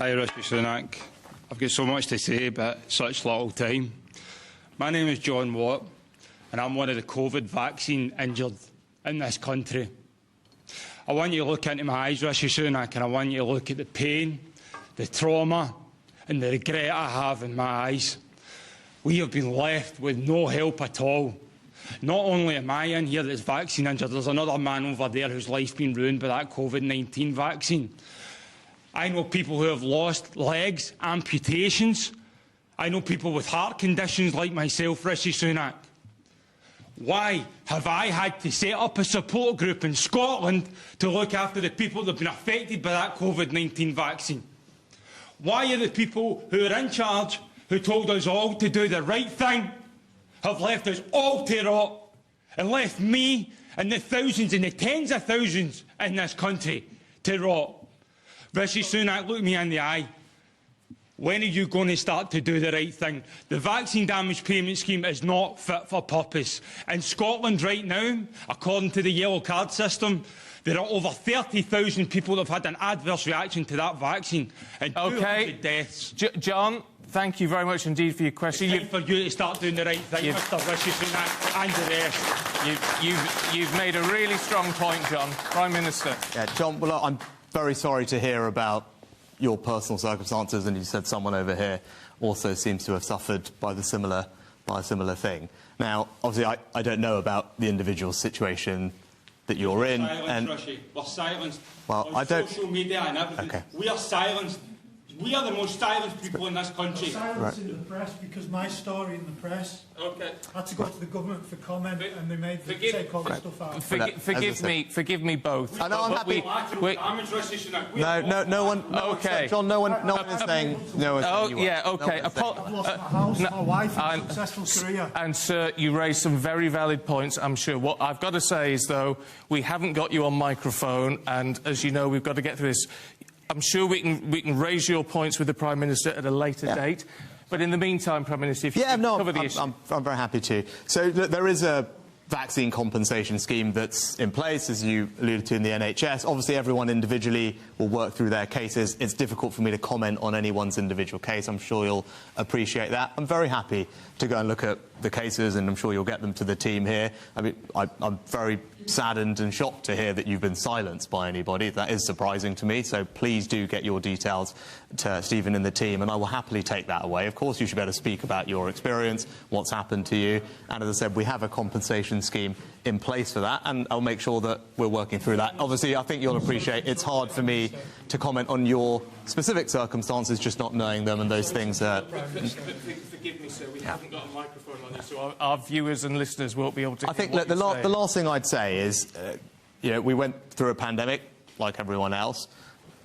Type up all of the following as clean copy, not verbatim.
Hi, Rishi Sunak. I've got so much to say, but such little time. My name is John Watt, and I'm one of the COVID vaccine injured in this country. I want you to look into my eyes, Rishi Sunak, and I want you to look at the pain, the trauma, and the regret I have in my eyes. We have been left with no help at all. Not only am I in here that's vaccine injured, there's another man over there whose life's been ruined by that COVID-19 vaccine. I know people who have lost legs, amputations. I know people with heart conditions like myself, Rishi Sunak. Why have I had to set up a support group in Scotland to look after the people that have been affected by that COVID-19 vaccine? Why are the people who are in charge, who told us all to do the right thing, have left us all to rot and left me and the thousands and the tens of thousands in this country to rot? Rishi Sunak, look me in the eye. When are you going to start to do the right thing? The vaccine damage payment scheme is not fit for purpose. In Scotland right now, according to the yellow card system, there are over 30,000 people that have had an adverse reaction to that vaccine and 200 deaths. John, thank you very much indeed for your question. It's time for you to start doing the right thing, Mr Rishi Sunak, and the rest. You've made a really strong point, John. Prime Minister. Yeah, John, well, I'm very sorry to hear about your personal circumstances, and you said someone over here also seems to have suffered by a similar thing. Now, obviously, I don't know about the individual situation that you're in. We're silenced. Well, on social media and everything. Okay. We are silenced. We are the most silenced people in this country. Silence in the press because my story in the press had to go to the government for comment, and they made me take all the stuff out. Forgive me both. I know, I'm happy. No one. Okay. John, no one is saying. No one's saying you were. Yeah. Okay. I've lost my house, my wife, and a successful career. And sir, you raised some very valid points, I'm sure. What I've got to say is, though, we haven't got you on microphone, and as you know, we've got to get through this. I'm sure we can raise your points with the Prime Minister at a later date. But in the meantime, Prime Minister, if you could cover the issue. I'm very happy to. So there is a vaccine compensation scheme that's in place, as you alluded to, in the NHS. Obviously, everyone individually will work through their cases. It's difficult for me to comment on anyone's individual case. I'm sure you'll appreciate that. I'm very happy to go and look at the cases, and I'm sure you'll get them to the team here. I mean, I'm very saddened and shocked to hear that you've been silenced by anybody. That is surprising to me, so please do get your details to Stephen and the team, and I will happily take that away. Of course, you should be able to speak about your experience, what's happened to you, and as I said, we have a compensation scheme in place for that, and I'll make sure that we're working through that. Obviously, I think you'll appreciate it's hard for me to comment on your specific circumstances, just not knowing them, and those things are... Forgive me, sir, we haven't got a microphone on you, so our viewers and listeners won't be able to hear. I think the last thing I'd say is, we went through a pandemic, like everyone else.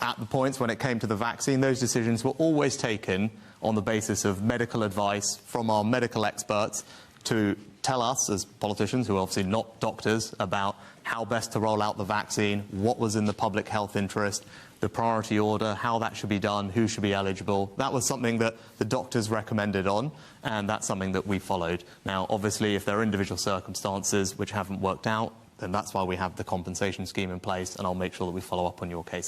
At the points when it came to the vaccine, those decisions were always taken on the basis of medical advice from our medical experts to tell us, as politicians, who are obviously not doctors, about how best to roll out the vaccine, what was in the public health interest, the priority order, how that should be done, who should be eligible. That was something that the doctors recommended on, and that's something that we followed. Now, obviously, if there are individual circumstances which haven't worked out, then that's why we have the compensation scheme in place, and I'll make sure that we follow up on your case.